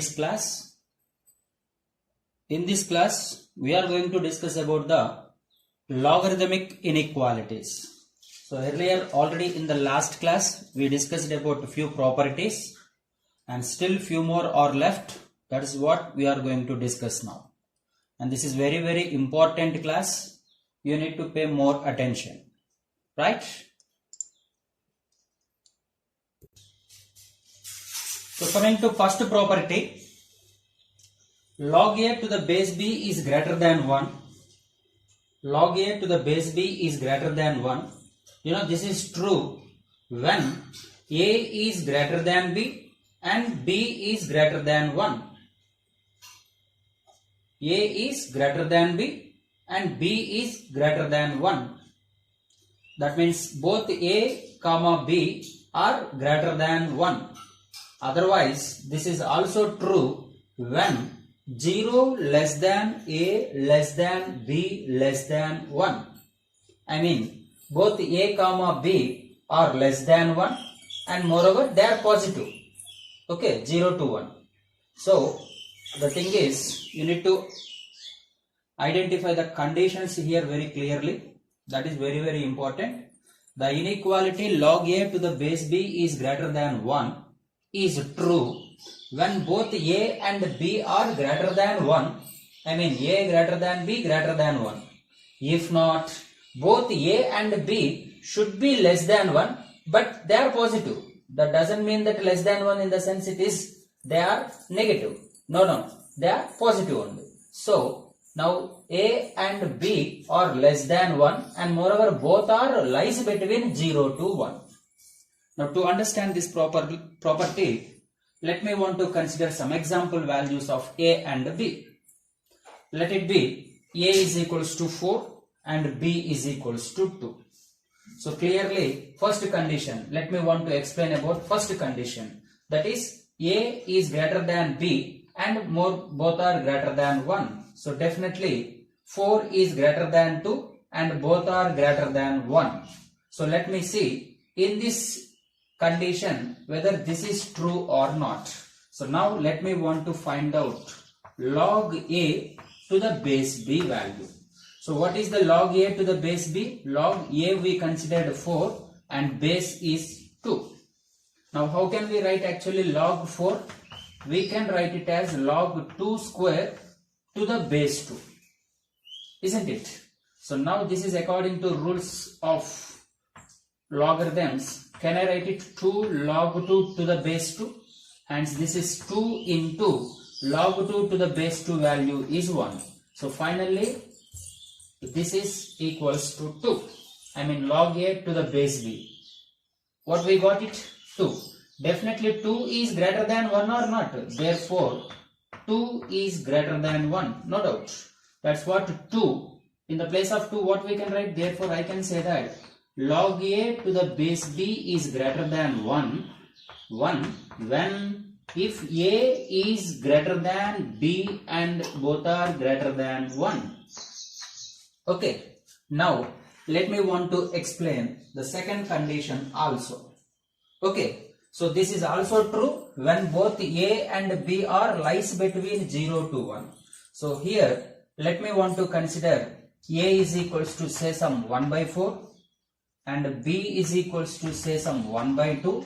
this class. In this class, we are going to discuss about the logarithmic inequalities. So earlier, already in the last class, we discussed about a few properties and still few more are left. That is what we are going to discuss now. And this is very, very important class. You need to pay more attention, right? So coming to first property, log a to the base b is greater than 1. Log a to the base b is greater than 1. You know, this is true when a is greater than b and b is greater than 1. A is greater than b and b is greater than 1. That means both a comma b are greater than 1. Otherwise, this is also true when 0 less than a less than b less than 1. I mean, both a comma b are less than 1 and moreover they are positive. Okay, 0 to 1. So, the thing is, you need to identify the conditions here very clearly. That is very, very important. The inequality log a to the base b is greater than 1 is true when both a and b are greater than 1. I mean, a greater than b greater than 1. If not, both a and b should be less than 1, but they are positive. That doesn't mean that less than 1 in the sense it is they are negative. No, they are positive only. So, now a and b are less than 1 and moreover both are lies between 0 to 1. Now to understand this property, let me want to consider some example values of a and b. Let it be a is equals to 4 and b is equals to 2. So clearly, first condition, let me want to explain about first condition. That is a is greater than b and both are greater than 1. So definitely 4 is greater than 2 and both are greater than 1. So let me see in this condition whether this is true or not. So now let me want to find out log a to the base b value. So what is the log a to the base b? Log a we considered 4 and base is 2. Now how can we write actually log 4? We can write it as log 2 square to the base 2. Isn't it? So now this is according to rules of logarithms. Can I write it 2 log 2 to the base 2? Hence this is 2 into log 2 to the base 2 value is 1. So finally this is equals to 2. I mean log a to the base b. What we got it? 2. Definitely 2 is greater than 1 or not. Therefore 2 is greater than 1. No doubt. That's what 2. In the place of 2 what we can write? Therefore I can say that log a to the base b is greater than 1 when if a is greater than b and both are greater than 1. Okay, now let me want to explain the second condition also. Okay, so this is also true when both a and b are lies between 0 to 1. So here let me want to consider a is equals to say some 1 by 4 and b is equals to say some 1 by 2,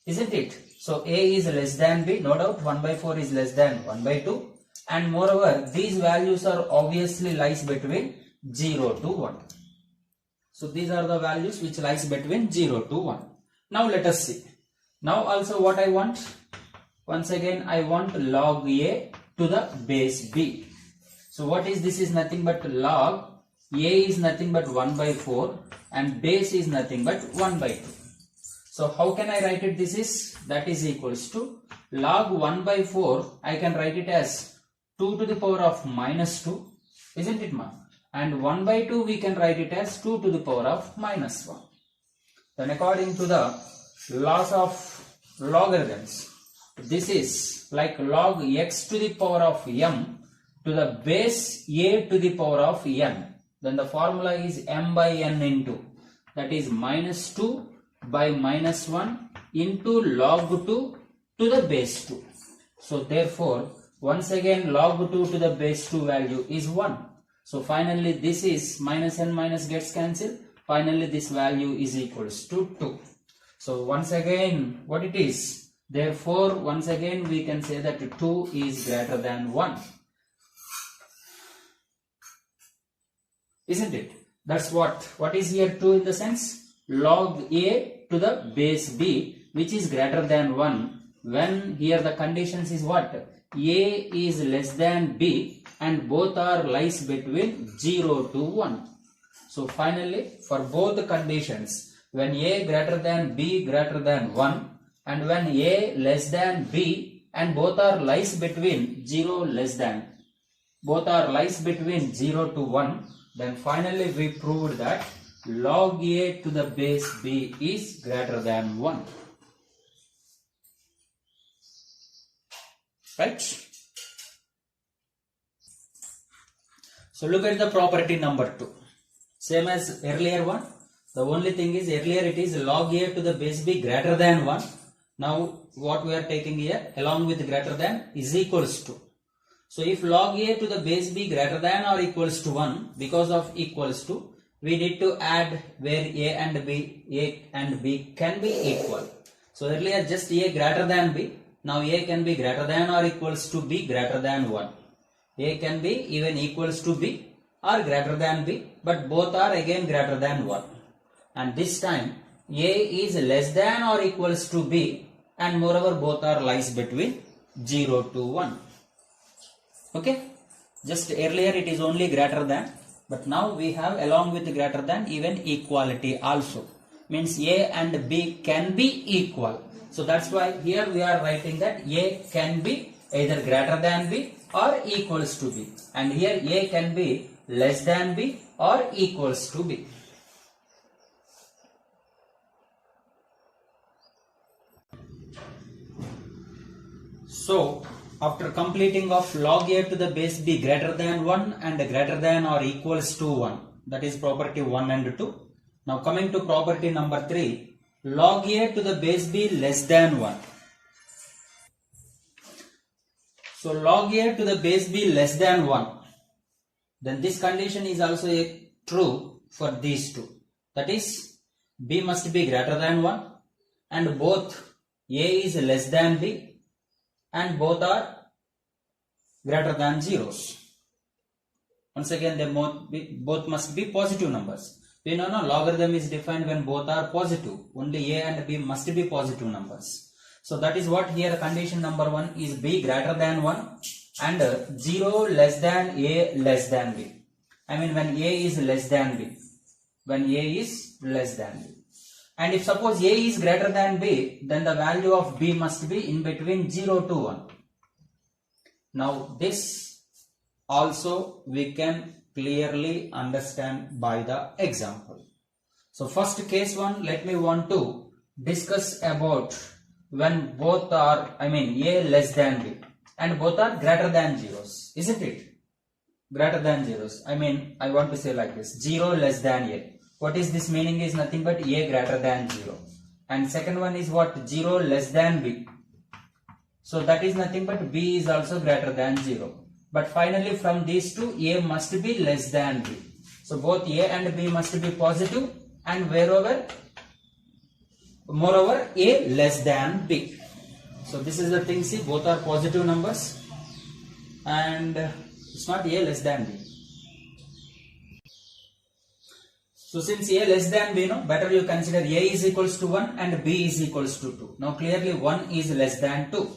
isn't it? So a is less than b, no doubt 1 by 4 is less than 1 by 2 and moreover these values are obviously lies between 0 to 1. So these are the values which lies between 0 to 1. Now let us see. Now also what I want? Once again I want log a to the base b. So what is this? Is nothing but log a is nothing but 1 by 4 and base is nothing but 1 by 2. So how can I write it? This is that is equals to log 1 by 4. I can write it as 2 to the power of minus 2, isn't it ma? And 1 by 2 we can write it as 2 to the power of minus 1. Then according to the laws of logarithms, this is like log x to the power of m to the base a to the power of n. Then the formula is m by n into, that is minus 2 by minus 1 into log 2 to the base 2. So therefore, once again log 2 to the base 2 value is 1. So finally this is minus and minus gets cancelled. Finally this value is equals to 2. So once again what it is? Therefore once again we can say that 2 is greater than 1. Isn't it? That's what is here 2 in the sense? Log a to the base b, which is greater than 1, when here the conditions is what? A is less than b and both are lies between 0 to 1. So finally for both the conditions, when a greater than b greater than 1 and when a less than b and both are lies between 0 less than, both are lies between 0 to 1, then finally we proved that log a to the base b is greater than 1. Right? So look at the property number 2. Same as earlier one. The only thing is earlier it is log a to the base b greater than 1. Now what we are taking here along with greater than is equals to. So if log a to the base b greater than or equals to 1, because of equals to, we need to add where a and b can be equal. So earlier just a greater than b. Now a can be greater than or equals to b greater than 1. A can be even equals to b or greater than b, but both are again greater than 1. And this time a is less than or equals to b and moreover both are lies between 0 to 1. Okay, just earlier it is only greater than, but now we have along with greater than even equality also. Means a and b can be equal. So that's why here we are writing that a can be either greater than b or equals to b. And here a can be less than b or equals to b. So after completing of log a to the base b greater than 1 and greater than or equals to 1, that is property 1 and 2. Now coming to property number 3, log a to the base b less than 1. So log a to the base b less than 1. Then this condition is also true for these two. That is b must be greater than 1 and both a is less than b and both are greater than zeros. Once again they both must be positive numbers. We know logarithm is defined when both are positive. Only a and b must be positive numbers. So that is what here condition number 1 is b greater than 1 and 0 less than a less than b. I mean when a is less than b. When a is less than b. And if suppose a is greater than b, then the value of b must be in between 0 to 1. Now this also we can clearly understand by the example. So first case 1, let me want to discuss about when both are, I mean a less than b and both are greater than zeros, isn't it? Greater than zeros. I mean I want to say like this, 0 less than a. What is this meaning is nothing but a greater than 0. And second one is what? 0 less than b. So that is nothing but b is also greater than 0. But finally from these two a must be less than b. So both a and b must be positive and moreover a less than b. So this is the thing, see both are positive numbers and it's not a less than b. So since a less than b, better you consider a is equals to 1 and b is equals to 2. Now clearly 1 is less than 2.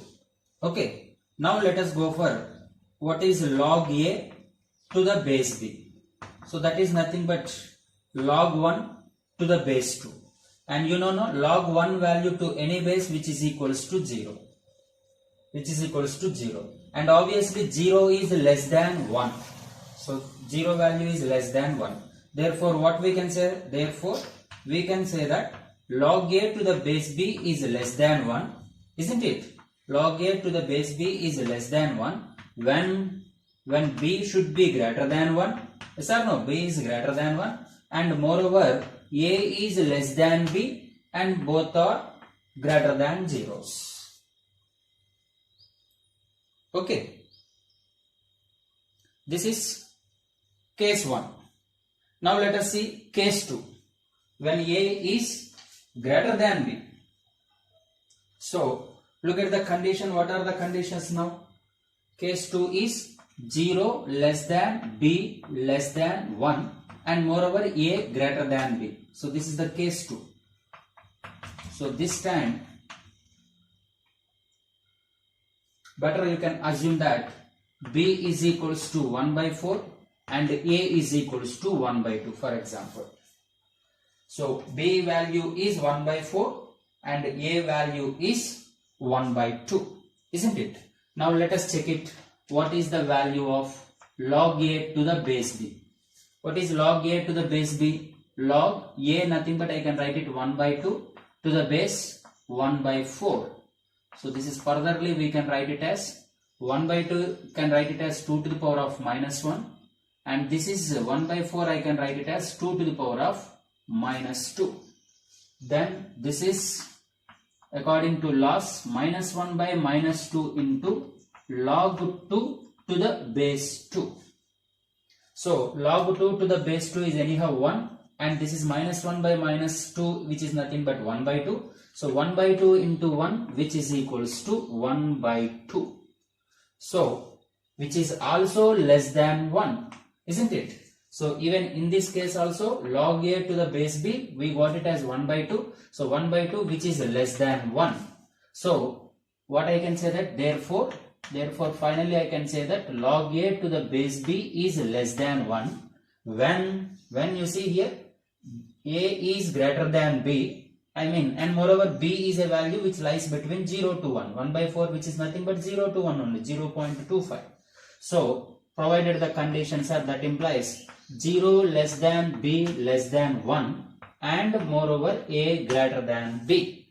Okay. Now let us go for what is log a to the base b. So that is nothing but log 1 to the base 2. And log 1 value to any base which is equals to 0. Which is equals to 0. And obviously 0 is less than 1. So 0 value is less than 1. Therefore, what we can say? Therefore, we can say that log a to the base b is less than 1, isn't it? Log a to the base b is less than 1 when b should be greater than 1. Yes or no? B is greater than 1 and moreover a is less than b and both are greater than zeros. Okay. This is case 1. Now let us see case 2. When A is greater than B. So look at the condition. What are the conditions now? Case 2 is 0 less than B less than 1 and moreover A greater than B. So this is the case 2. So this time better you can assume that B is equals to 1 by 4 and A is equals to 1 by 2, for example. So B value is 1 by 4 and A value is 1 by 2, isn't it? Now let us check it. What is the value of log A to the base B? What is log A to the base B? Log A, nothing but I can write it 1 by 2 to the base 1 by 4. So this is furtherly we can write it as 1 by 2, can write it as 2 to the power of minus 1, and this is 1 by 4, I can write it as 2 to the power of minus 2. Then this is according to laws minus 1 by minus 2 into log 2 to the base 2. So log 2 to the base 2 is anyhow 1, and this is minus 1 by minus 2, which is nothing but 1 by 2. So 1 by 2 into 1, which is equals to 1 by 2. So which is also less than 1, isn't it? So even in this case also log A to the base B, we got it as 1 by 2. So 1 by 2 which is less than 1. So what I can say that therefore finally I can say that log A to the base B is less than 1 when you see here A is greater than B, and moreover B is a value which lies between 0 to 1. 1 by 4 which is nothing but 0 to 1 only, 0.25. So provided the conditions are, that implies 0 less than B less than 1 and moreover A greater than B.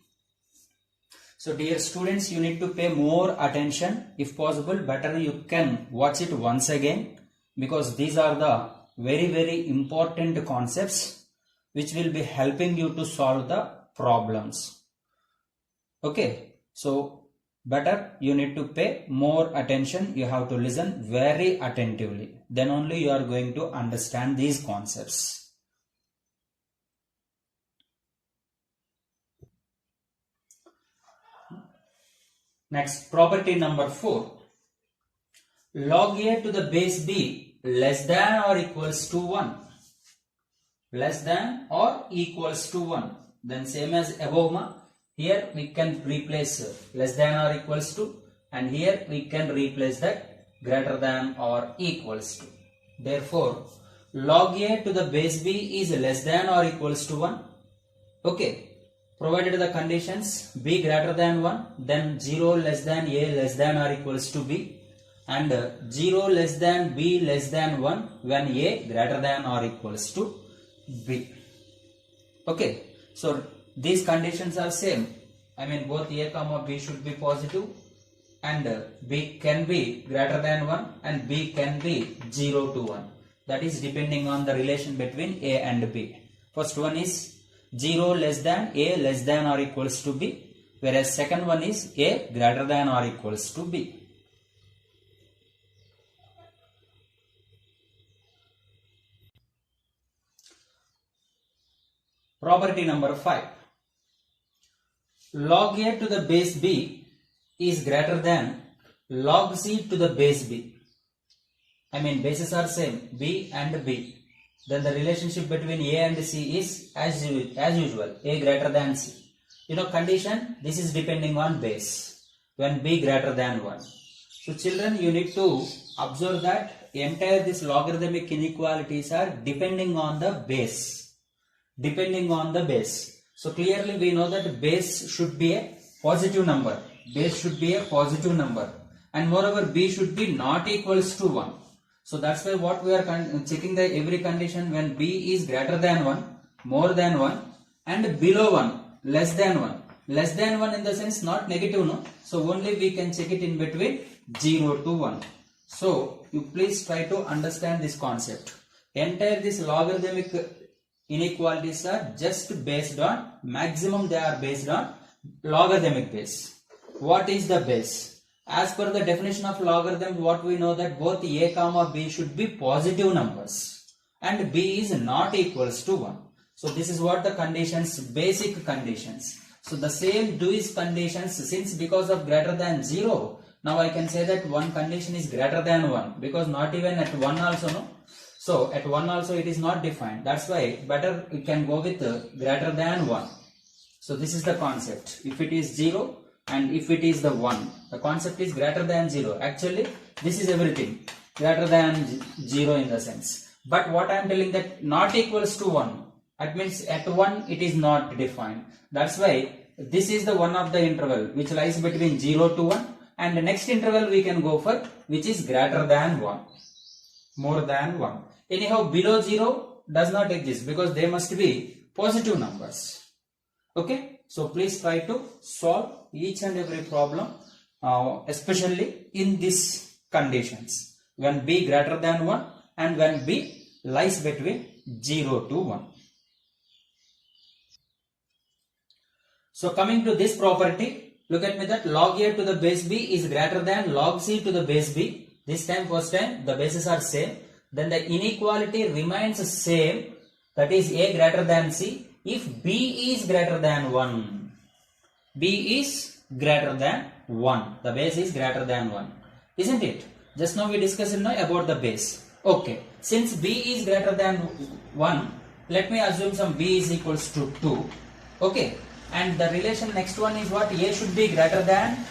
So dear students, you need to pay more attention. If possible, better you can watch it once again, because these are the very important concepts which will be helping you to solve the problems. Okay, so better you need to pay more attention. You have to listen very attentively. Then only you are going to understand these concepts. Next, property number 4. Log A to the base B less than or equals to 1. Less than or equals to 1. Then same as above, here we can replace less than or equals to, and here we can replace that greater than or equals to. Therefore, log A to the base B is less than or equals to 1. Okay. Provided the conditions B greater than 1, then 0 less than A less than or equals to B, and 0 less than B less than 1 when A greater than or equals to B. Okay, so these conditions are same. Both A comma B should be positive, and B can be greater than 1 and B can be 0 to 1. That is depending on the relation between A and B. First one is 0 less than A less than or equals to B, whereas second one is A greater than or equals to B. Property number 5. Log A to the base B is greater than log C to the base B. Bases are same, B and B. Then the relationship between A and C is as usual, A greater than C. Condition, this is depending on base when B greater than 1. So children, you need to observe that entire this logarithmic inequalities are depending on the base. Depending on the base. So clearly we know that base should be a positive number. Base should be a positive number. And moreover B should be not equals to 1. So that's why what we are checking the every condition when B is greater than 1, more than 1 and below 1, less than 1. Less than 1 in the sense not negative, no. So only we can check it in between 0 to 1. So you please try to understand this concept. Entire this logarithmic inequalities are just based on, maximum they are based on logarithmic base. What is the base? As per the definition of logarithm, what we know that both a comma b should be positive numbers and b is not equals to 1. So this is what the conditions, basic conditions. So the same do is conditions, since because of greater than 0, now I can say that one condition is greater than 1, because not even at 1 also, no. So at 1 also it is not defined. That's why better it can go with greater than 1. So this is the concept. If it is 0 and if it is the 1, the concept is greater than 0. Actually this is everything greater than 0 in the sense. But what I am telling that not equals to 1, that means at 1 it is not defined. That's why this is the one of the interval which lies between 0 to 1, and the next interval we can go for which is greater than 1, more than 1. Anyhow, below 0 does not exist because they must be positive numbers. Okay, so please try to solve each and every problem, especially in these conditions, when b greater than 1 and when b lies between 0 to 1. So coming to this property, look at me that log a to the base b is greater than log c to the base b. This time, first time, the bases are same. Then the inequality remains same, that is a greater than c if b is greater than 1. b is greater than 1. The base is greater than 1. Isn't it? Just now we discussed now about the base. Okay. Since b is greater than 1, let me assume some b is equals to 2. Okay. And the relation next one is what? A should be greater than.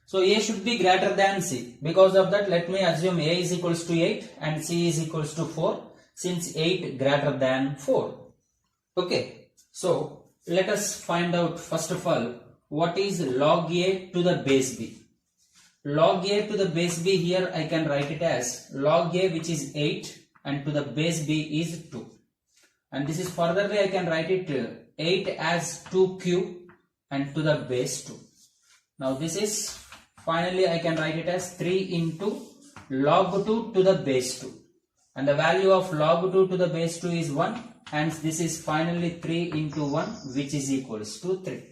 So a should be greater than c. Because of that, let me assume a is equals to 8 and c is equals to 4. Since 8 greater than 4. Okay. So let us find out first of all what is log a to the base b. Log a to the base b, here I can write it as log a, which is 8, and to the base b is 2. And this is furtherly I can write it 8 as 2 and to the base 2. Now this is finally I can write it as 3 into log 2 to the base 2. And the value of log 2 to the base 2 is 1. Hence this is finally 3 into 1, which is equals to 3.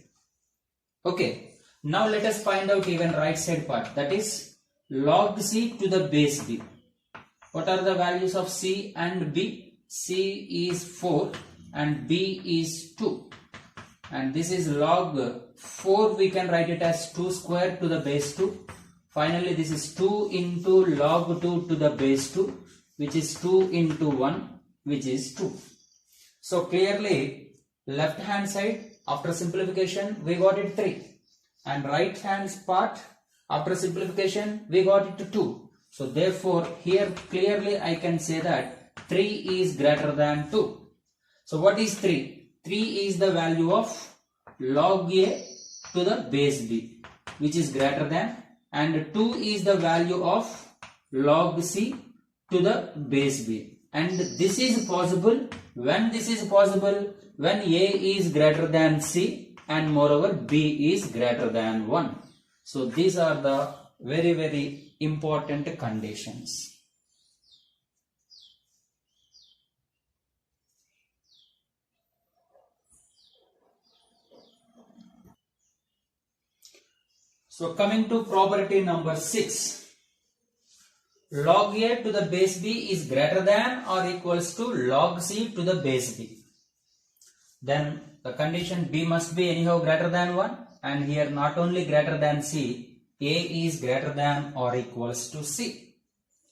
Okay. Now let us find out even right side part, that is log c to the base b. What are the values of c and b? C is 4 and b is 2. And this is log 4, we can write it as 2 square to the base 2. Finally this is 2 into log 2 to the base 2, which is 2 into 1, which is 2. So clearly left hand side after simplification we got it 3. And right hand part after simplification we got it to 2. So therefore here clearly I can say that 3 is greater than 2. So what is 3? 3 is the value of log a to the base b, which is greater than, and 2 is the value of log c to the base b. And this is possible when when a is greater than c and moreover b is greater than 1. So these are the very, very important conditions. So coming to property number 6. Log a to the base b is greater than or equals to log c to the base b. Then the condition b must be anyhow greater than 1, and here not only greater than c, a is greater than or equals to c.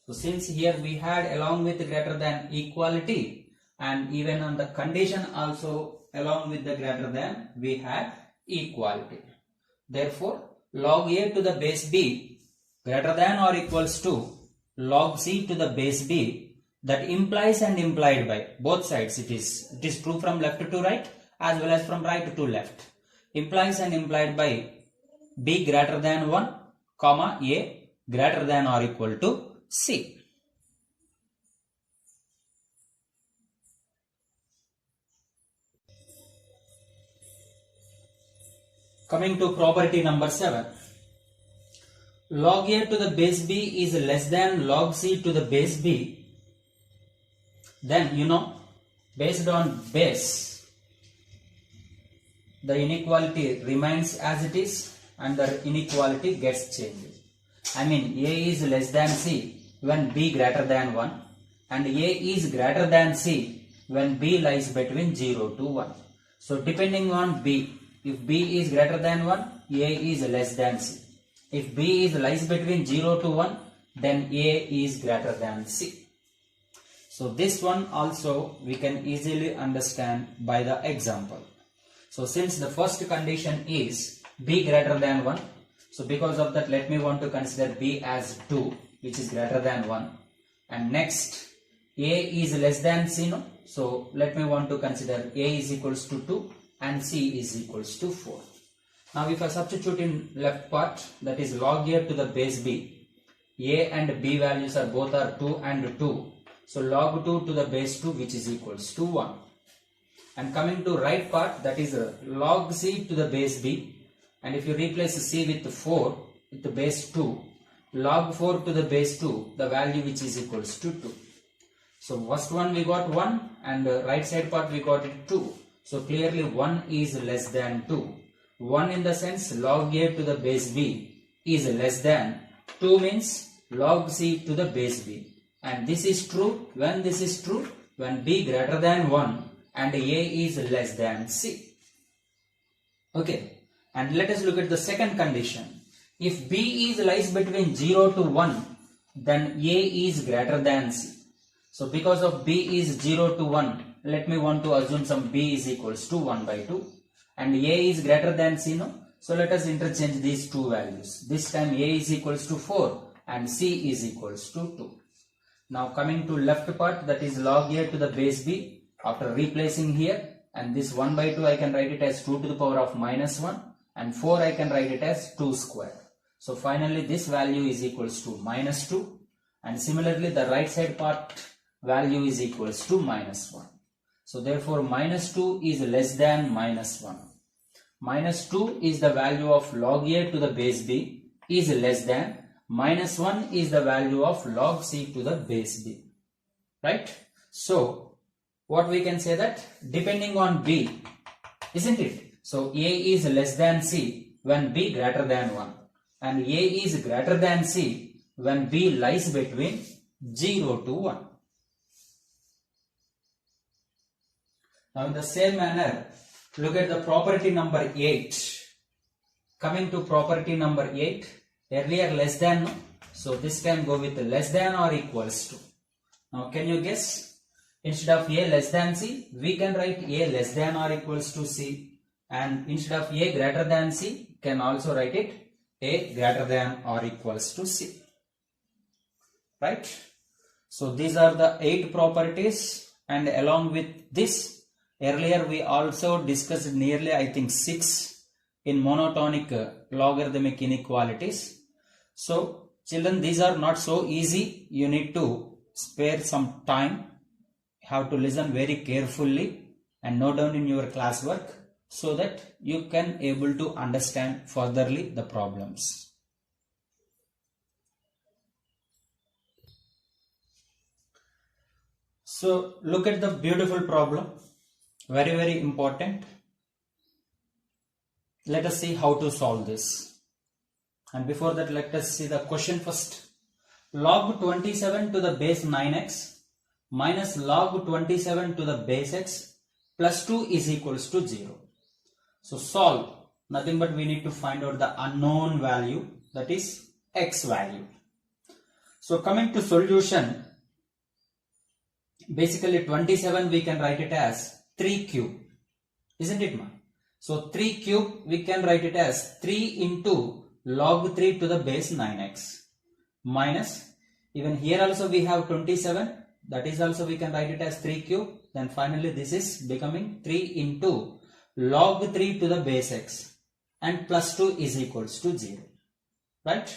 So since here we had along with greater than equality, and even on the condition also along with the greater than we had equality. Therefore log a to the base b greater than or equals to log c to the base b, that implies and implied by both sides. It is true from left to right as well as from right to left. Implies and implied by b greater than 1, comma a greater than or equal to c. Coming to property number 7. Log a to the base b is less than log c to the base b. Then based on base, the inequality remains as it is, and the inequality gets changed. I mean A is less than C when B greater than 1 and A is greater than C when B lies between 0 to 1. So depending on B, if B is greater than 1, A is less than C. If B is lies between 0 to 1, then A is greater than C. So this one also we can easily understand by the example. So since the first condition is B greater than 1, so because of that let me want to consider B as 2, which is greater than 1. And next A is less than C, no? So let me want to consider A is equals to 2 and C is equals to 4. Now if I substitute in left part, that is log A to the base B, A and B values are both are 2 and 2. So log 2 to the base 2, which is equals to 1. And coming to right part, that is log C to the base B. And if you replace C with 4 with the base 2, log 4 to the base 2, the value which is equals to 2. So first one we got 1 and right side part we got it 2. So clearly 1 is less than 2. 1 in the sense log A to the base B is less than 2 means log C to the base B. And this is true when this is true when B greater than 1 and A is less than C. Okay, and let us look at the second condition. If B is lies between 0 to 1, then A is greater than C. So because of B is 0 to 1, let me want to assume some B is equals to 1 by 2 and A is greater than C, no? So let us interchange these two values. This time A is equals to 4 and C is equals to 2. Now coming to left part, that is log A to the base B, after replacing here, and this 1 by 2 I can write it as 2 to the power of minus 1 and 4 I can write it as 2 square. So finally this value is equals to minus 2 and similarly the right side part value is equals to minus 1. So therefore minus 2 is less than minus 1. Minus 2 is the value of log A to the base B is less than minus 1 is the value of log C to the base B. Right? So what we can say that depending on B, isn't it? So A is less than C when B greater than 1 and A is greater than C when B lies between 0 to 1. Now in the same manner, look at the property number 8. Coming to property number 8, earlier less than, no? So this can go with less than or equals to. Now can you guess? Instead of A less than C, we can write A less than or equals to C. And instead of A greater than C, can also write it A greater than or equals to C. Right? So these are the 8 properties, and along with this, earlier we also discussed nearly I think 6 in monotonic logarithmic inequalities. So children, these are not so easy. You need to spare some time. You have to listen very carefully and note down in your classwork so that you can able to understand furtherly the problems. So look at the beautiful problem. Very, very important. Let us see how to solve this. And before that, let us see the question first. Log 27 to the base 9x minus log 27 to the base x plus 2 is equals to 0. So solve. Nothing but we need to find out the unknown value, that is x value. So coming to solution, basically 27 we can write it as 3 cube, isn't it, ma? So 3 cube we can write it as 3 into log 3 to the base 9x minus, even here also we have 27, that is also we can write it as 3 cube. Then finally this is becoming 3 into log 3 to the base x and plus 2 is equals to 0. Right?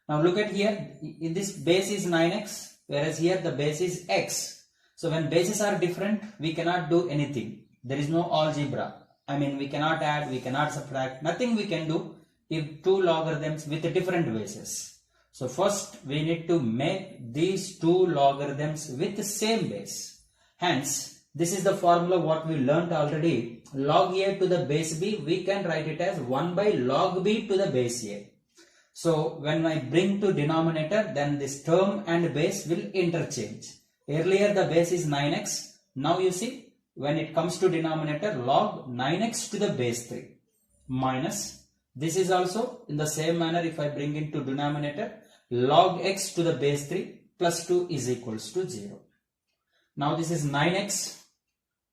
Now look at here, in this base is 9x whereas here the base is x. So when bases are different, we cannot do anything. There is no algebra. I mean, we cannot add, we cannot subtract, nothing we can do if two logarithms with different bases. So first we need to make these two logarithms with the same base. Hence, This is the formula what we learnt already. Log a to the base b, we can write it as 1 by log b to the base a. So when I bring to denominator, then this term and base will interchange. Earlier the base is 9x. Now you see, when it comes to denominator, log 9x to the base 3 minus, this is also in the same manner. If I bring into denominator, log x to the base 3 plus 2 is equals to 0. Now this is 9x.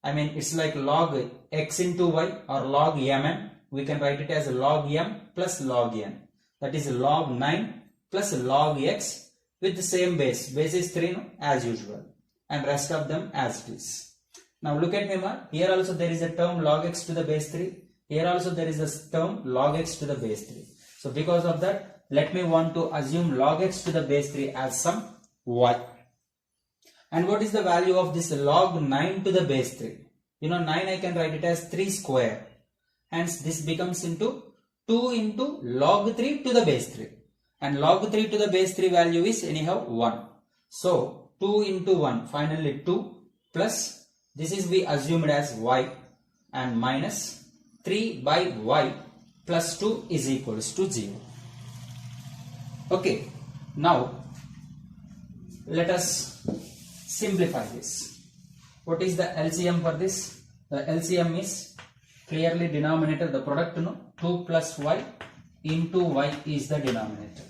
I mean, it's like log x into y or log mn. We can write it as log m plus log n. That is log 9 plus log x with the same base. Base is 3 no? As usual. And rest of them as it is. Now look at me, ma. Here also there is a term log x to the base 3. Here also there is a term log x to the base 3. So because of that, let me want to assume log x to the base 3 as some y. And what is the value of this log 9 to the base 3? You know, 9 I can write it as 3 square. Hence this becomes into 2 into log 3 to the base 3. And log 3 to the base 3 value is anyhow 1. So 2 into 1, finally 2 plus, this is we assumed as y, and minus 3 by y plus 2 is equals to 0. Okay, now let us simplify this. What is the LCM for this? The LCM is clearly denominator, the product, 2 plus y into y is the denominator.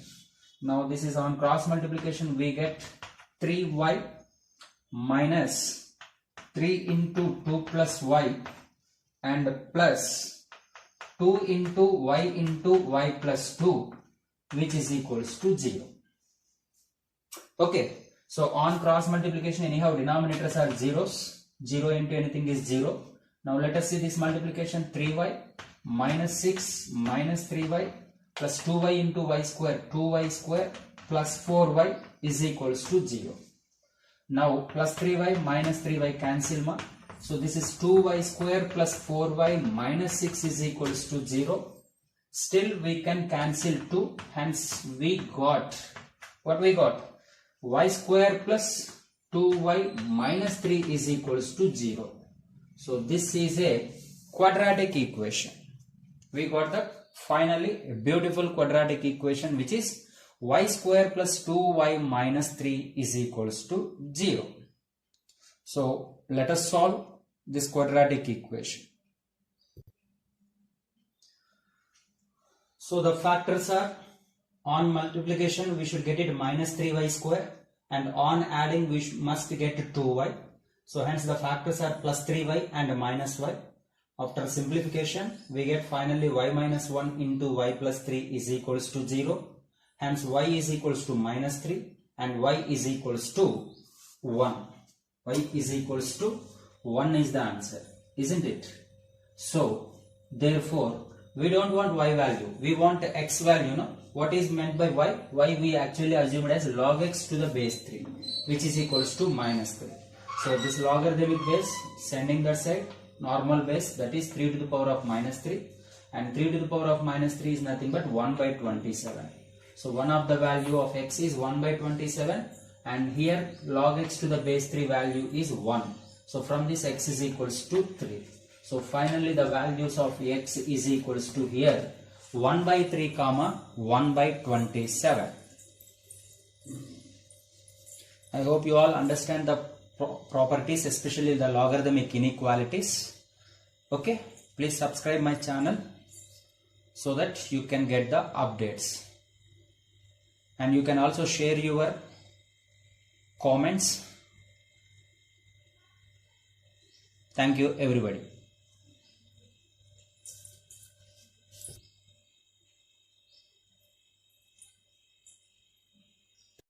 Now this is on cross multiplication, we get 3y minus 3 into 2 plus y and plus 2 into y plus 2, which is equals to 0. Okay, so on cross multiplication, anyhow denominators are zeros. 0 into anything is 0. Now let us see this multiplication. 3y minus 6 minus 3y plus 2y into y square, 2y square plus 4y is equals to 0. Now plus 3y minus 3y cancel ma. So this is 2y square plus 4y minus 6 is equals to 0. Still we can cancel 2. Hence we got, what we got? Y square plus 2y minus 3 is equals to 0. So this is a quadratic equation. We got the finally a beautiful quadratic equation, which is y square plus 2y minus 3 is equals to 0. So let us solve this quadratic equation. So the factors are, on multiplication we should get it minus 3y square, and on adding we must get 2y. So hence the factors are plus 3y and minus y. After simplification we get finally y minus 1 into y plus 3 is equals to 0. Hence y is equals to minus 3 and y is equals to 1. Y is equals to 1 is the answer, isn't it? So therefore we don't want y value, we want x value. No? What is meant by y? Y we actually assumed as log x to the base 3, which is equals to minus 3. So this logarithmic base, sending that side, normal base, that is 3 to the power of minus 3, and 3 to the power of minus 3 is nothing but 1 by 27. So one of the value of x is 1 by 27, and here log x to the base 3 value is 1. So from this x is equals to 3. So finally the values of x is equals to here 1 by 3 comma 1 by 27. I hope you all understand the properties, especially the logarithmic inequalities. Okay, please subscribe my channel so that you can get the updates, and you can also share your comments. Thank you everybody.